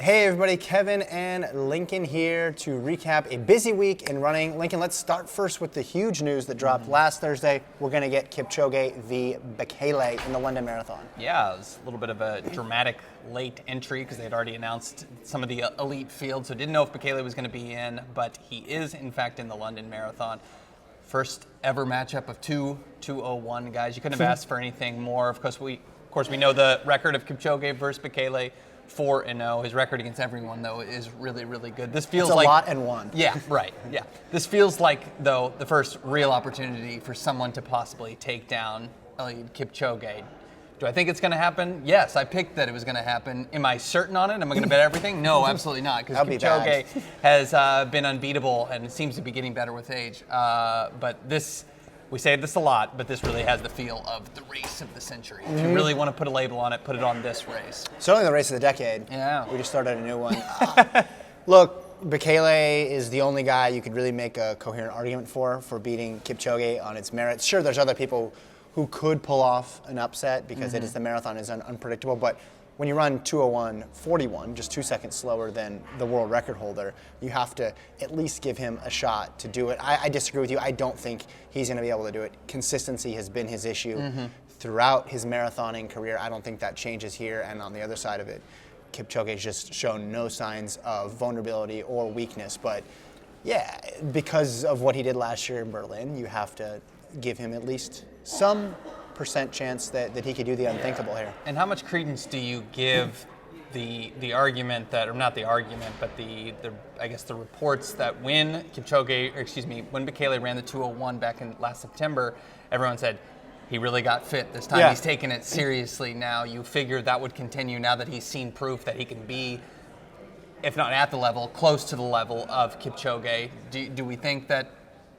Hey everybody, Kevin and Lincoln here to recap a busy week in running. Lincoln, let's start first with the huge news that dropped last Thursday. We're going to get Kipchoge v. Bekele in the London Marathon. Yeah, it was a little bit of a dramatic late entry because they had already announced some of the elite field, so didn't know if Bekele was going to be in, but he is in fact in the London Marathon. First ever matchup of two 2:01 guys. You couldn't have asked for anything more. Of course, we know the record of Kipchoge versus Bekele. 4-0. His record against everyone, though, is really, really good. This feels it's like a lot and one. Yeah, right. Yeah, this feels like though the first real opportunity for someone to possibly take down Kipchoge. Do I think it's going to happen? Yes, I picked that it was going to happen. Am I certain on it? Am I going to bet everything? No, absolutely not. Because Kipchoge has been unbeatable and seems to be getting better with age. But this. We say this a lot, but this really has the feel of the race of the century. If you really want to put a label on it, put it on this race. Certainly the race of the decade. Yeah. We just started a new one. Look, Bekele is the only guy you could really make a coherent argument for beating Kipchoge on its merits. Sure, there's other people who could pull off an upset because it is the marathon is unpredictable, but when you run 2:01:41, just 2 seconds slower than the world record holder, you have to at least give him a shot to do it. I disagree with you. I don't think he's going to be able to do it. Consistency has been his issue throughout his marathoning career. I don't think that changes here. And on the other side of it, Kipchoge has just shown no signs of vulnerability or weakness. But yeah, because of what he did last year in Berlin, you have to give him at least some % chance that he could do the unthinkable here. And how much credence do you give the argument that, or not the argument, but the I guess the reports that when Bekele ran the 2:01 back in last September, everyone said he really got fit this time. Yeah. He's taking it seriously now. You figure that would continue now that he's seen proof that he can be, if not at the level, close to the level of Kipchoge. Do we think that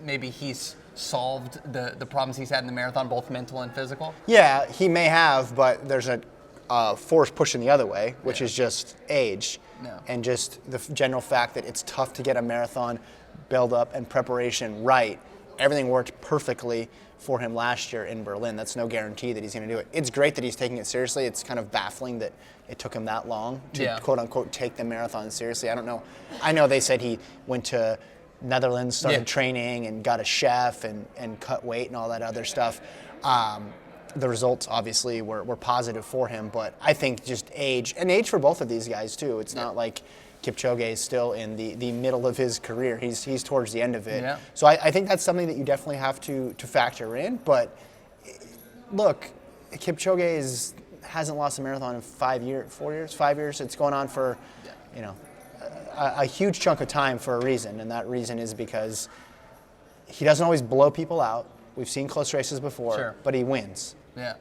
maybe he's solved the problems he's had in the marathon, both mental and physical? Yeah, he may have, but there's a force pushing the other way, which is just age. No. And just the general fact that it's tough to get a marathon build-up and preparation right. Everything worked perfectly for him last year in Berlin. That's no guarantee that he's going to do it. It's great that he's taking it seriously. It's kind of baffling that it took him that long to, quote-unquote, take the marathon seriously. I don't know. I know they said he went to Netherlands, started training and got a chef and cut weight and all that other stuff. The results obviously were positive for him, but I think just age for both of these guys too. It's not like Kipchoge is still in the middle of his career. He's towards the end of it. Yeah. So I think that's something that you definitely have to factor in. But look, Kipchoge hasn't lost a marathon in 5 years. It's going on for, a huge chunk of time for a reason, and that reason is because he doesn't always blow people out. We've seen close races before, but he wins. Yeah.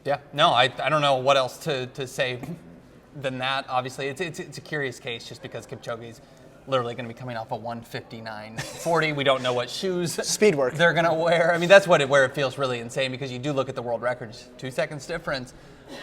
Yeah. No, I don't know what else to say than that. Obviously, it's a curious case just because Kipchoge's literally going to be coming off a 1:59:40. We don't know what shoes speed work they're going to wear. I mean, that's where it feels really insane because you do look at the world records, 2 seconds difference,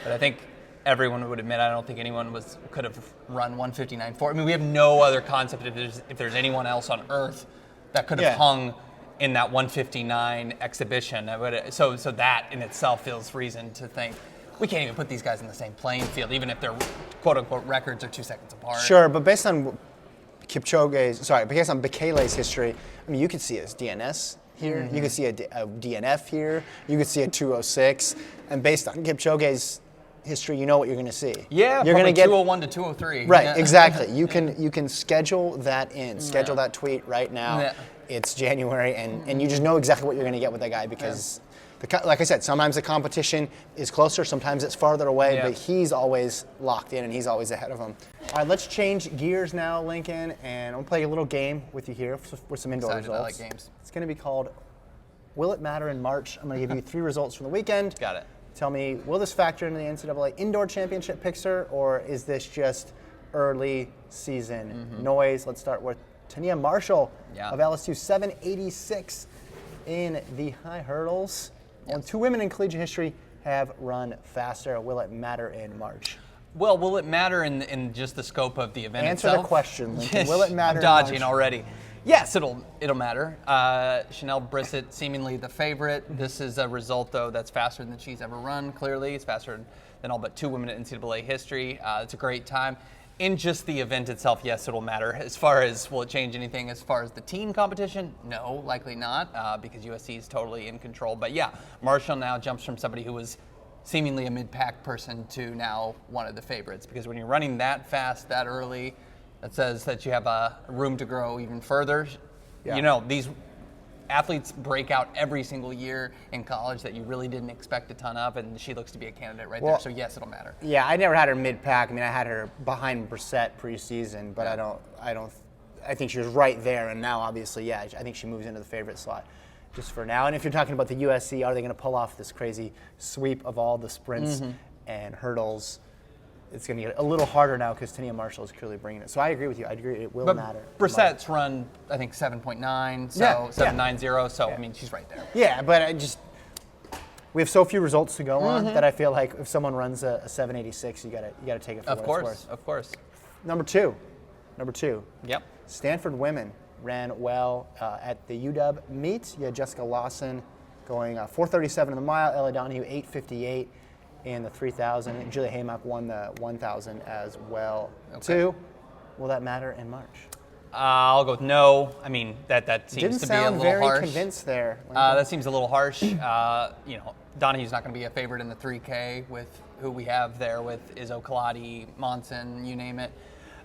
but I think everyone would admit I don't think anyone could have run 1:59:40. I mean, we have no other concept if there's anyone else on earth that could have hung in that 1:59 exhibition. So that in itself feels reason to think we can't even put these guys in the same playing field, even if their quote-unquote records are 2 seconds apart. Sure, but based on Bekele's history, I mean, you could see his DNS here, you could see a DNF here, you could see a 2:06, and based on Kipchoge's history, you know what you're going to see. Yeah, you're going to get 2:01 to 2:03. Right, exactly. You can schedule that in. Schedule that tweet right now. Yeah. It's January, and you just know exactly what you're going to get with that guy because, like I said, sometimes the competition is closer, sometimes it's farther away, but he's always locked in and he's always ahead of him. All right, let's change gears now, Lincoln, and I'll play a little game with you here with some indoor results. I like games. It's going to be called Will It Matter in March? I'm going to give you 3 results from the weekend. Got it. Tell me, will this factor into the NCAA Indoor Championship picture, or is this just early season noise? Let's start with Tania Marshall of LSU, 786 in the high hurdles. Only 2 women in collegiate history have run faster. Will it matter in March? Well, will it matter in just the scope of the event itself? Answer the question, Lincoln. Will it matter I'm dodging in March? Already. Yes, it'll matter. Chanel Brissett, seemingly the favorite. This is a result, though, that's faster than she's ever run, clearly. It's faster than all but 2 women in NCAA history. It's a great time. In just the event itself, yes, it'll matter. As far as will it change anything as far as the team competition? No, likely not, because USC is totally in control. But yeah, Marshall now jumps from somebody who was seemingly a mid-pack person to now one of the favorites, because when you're running that fast, that early, that says that you have room to grow even further. Yeah. You know, these athletes break out every single year in college that you really didn't expect a ton of, and she looks to be a candidate right there. So yes, it'll matter. Yeah, I never had her mid-pack. I mean, I had her behind Brissett preseason, but I think she was right there, and now obviously, yeah, I think she moves into the favorite slot just for now. And if you're talking about the USC, are they going to pull off this crazy sweep of all the sprints and hurdles? It's going to get a little harder now because Tania Marshall is clearly bringing it. So I agree with you. I agree it will matter. Brissett's run, I think, 7.9, so 7.90, so I mean, she's right there. Yeah, but we have so few results to go on that I feel like if someone runs a 7.86, you gotta take it for what it's worth. Of course. Number two. Yep. Stanford women ran well at the UW meet. You had Jessica Lawson going 4:37 in the mile, Ella Donahue 8:58 in the 3,000, and Julia Haymock won the 1,000 as well too. Will that matter in March? I'll go with no. I mean, that seems to be a little harsh. Didn't sound very convinced there. That seems a little harsh. You know, Donahue's not going to be a favorite in the 3K with who we have there with Izzo, Kaladi, Monson, you name it.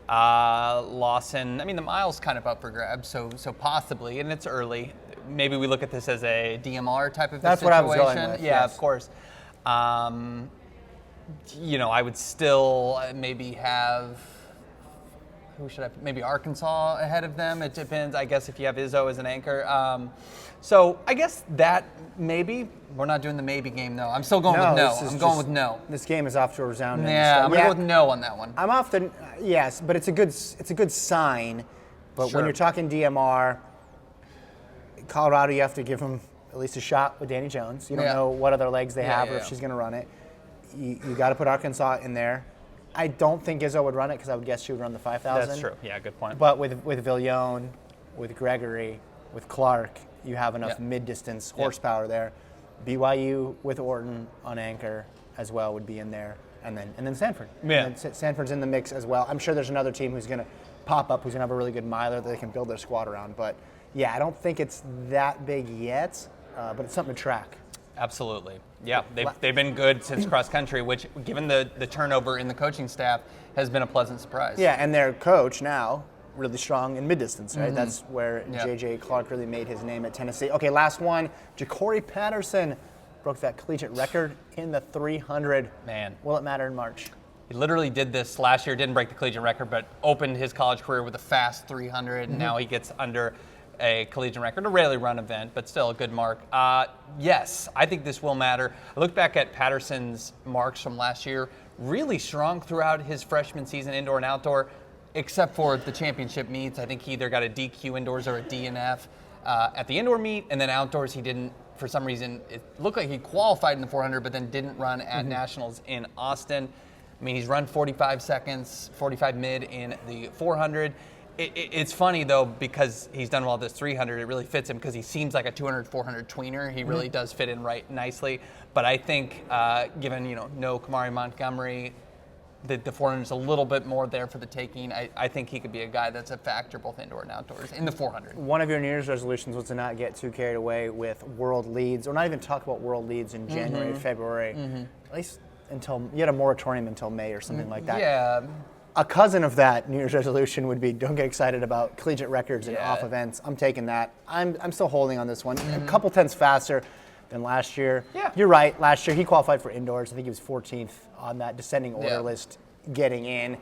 Lawson, I mean, the mile's kind of up for grabs, so possibly, and it's early. Maybe we look at this as a DMR type of That's situation. What I was going with, yeah, yes. Of course. You know, I would still maybe have, who should I, maybe Arkansas ahead of them. It depends, I guess, if you have Izzo as an anchor. So I guess that maybe. We're not doing the maybe game, though. I'm still going with no. I'm going with no. This game is off to a resounding start. I'm going to go with no on that one. I'm off the, yes, but it's a good sign. But Sure. when you're talking DMR, Colorado, you have to give them at least a shot with Danny Jones. You don't know what other legs they have or if she's going to run it. You got to put Arkansas in there. I don't think Izzo would run it because I would guess she would run the 5,000. That's true. Yeah, good point. But with Villone, with Gregory, with Clark, you have enough mid-distance horsepower there. BYU with Orton on anchor as well would be in there, and then Stanford. Yeah. And then Stanford's in the mix as well. I'm sure there's another team who's going to pop up, who's going to have a really good miler that they can build their squad around. But yeah, I don't think it's that big yet, but it's something to track. Absolutely. Yeah, they've been good since cross country, which, given the turnover in the coaching staff, has been a pleasant surprise. Yeah, and their coach now, really strong in mid-distance, right? That's where J.J. Clark really made his name at Tennessee. Okay, last one. Ja'Cory Patterson broke that collegiate record in the 300. Man. Will it matter in March? He literally did this last year, didn't break the collegiate record, but opened his college career with a fast 300, and now he gets under a collegiate record, a rarely run event, but still a good mark. Yes, I think this will matter. I look back at Patterson's marks from last year, really strong throughout his freshman season, indoor and outdoor, except for the championship meets. I think he either got a DQ indoors or a DNF at the indoor meet, and then outdoors he didn't, for some reason, it looked like he qualified in the 400, but then didn't run at nationals in Austin. I mean, he's run 45 seconds, 45 mid in the 400. It's funny, though, because he's done well this 300. It really fits him because he seems like a 200, 400 tweener. He really does fit in right nicely. But I think, given, no Kamari Montgomery, the 400 is a little bit more there for the taking. I think he could be a guy that's a factor both indoor and outdoors in the 400. One of your New Year's resolutions was to not get too carried away with world leads, or not even talk about world leads in January, February, at least until you had a moratorium until May or something like that. Yeah. A cousin of that New Year's resolution would be don't get excited about collegiate records and off events. I'm taking that. I'm still holding on this one. A couple tenths faster than last year. Yeah. You're right. Last year he qualified for indoors. I think he was 14th on that descending order list getting in.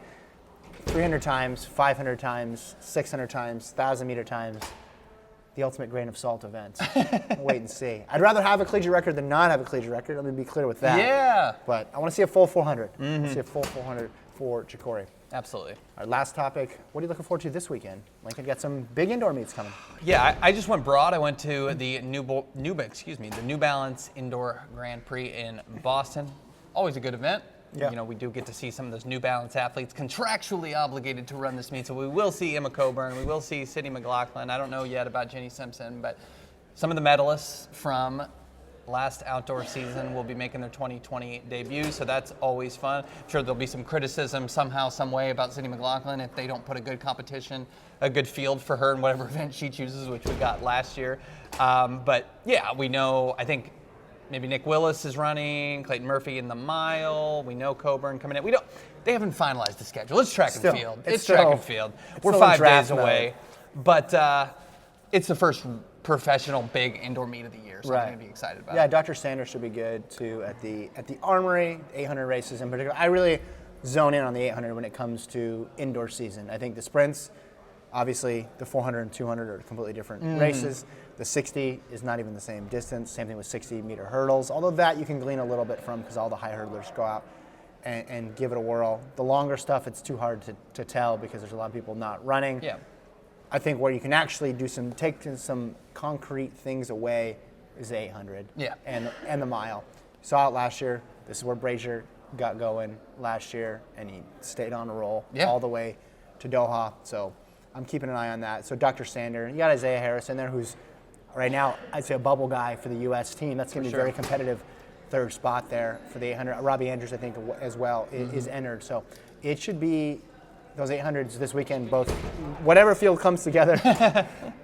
300 times, 500 times, 600 times, 1,000-meter times. The ultimate grain of salt events. Wait and see. I'd rather have a collegiate record than not have a collegiate record. Let me be clear with that. Yeah. But I want to see a full 400. I want to see a full 400 for Ja'Cory. Absolutely. Our last topic, what are you looking forward to this weekend? Lincoln got some big indoor meets coming. Yeah, I just went broad. I went to the New Balance Indoor Grand Prix in Boston. Always a good event. Yeah. We do get to see some of those New Balance athletes contractually obligated to run this meet. So we will see Emma Coburn, we will see Sydney McLaughlin. I don't know yet about Jenny Simpson, but some of the medalists from last outdoor season will be making their 2020 debut, so that's always fun. I'm sure there'll be some criticism somehow, some way about Sydney McLaughlin if they don't put a good competition, a good field for her in whatever event she chooses, which we got last year. But yeah, we know, I think maybe Nick Willis is running, Clayton Murphy in the mile. We know Coburn coming in. They haven't finalized the schedule. It's track and field. It's track and field. We're 5 days away, but it's the first professional big indoor meet of the year, so I'm going to be excited about it. Yeah, Dr. Sanders should be good too at the Armory, 800 races in particular. I really zone in on the 800 when it comes to indoor season. I think the sprints, obviously the 400 and 200 are completely different races. The 60 is not even the same distance. Same thing with 60-meter hurdles, although that you can glean a little bit from because all the high hurdlers go out and give it a whirl. The longer stuff, it's too hard to tell because there's a lot of people not running. Yeah. I think where you can actually take some concrete things away is the 800 and the mile. Saw it last year. This is where Brazier got going last year, and he stayed on a roll all the way to Doha. So I'm keeping an eye on that. So Dr. Sander, you got Isaiah Harris in there, who's right now, I'd say, a bubble guy for the U.S. team. That's going to be very competitive third spot there for the 800. Robbie Andrews, I think, as well, is entered. So it should be those 800s this weekend, both whatever field comes together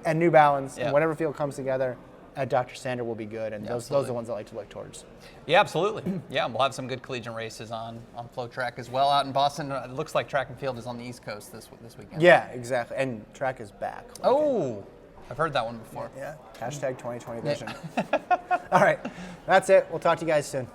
and New Balance, and whatever field comes together at Dr. Sander will be good, and those are the ones I like to look towards. Yeah, absolutely. Yeah, we'll have some good collegiate races on FloTrack as well out in Boston. It looks like track and field is on the East Coast this weekend. Yeah, exactly, and track is back. I've heard that one before. Yeah, hashtag 2020 vision. All right, that's it. We'll talk to you guys soon.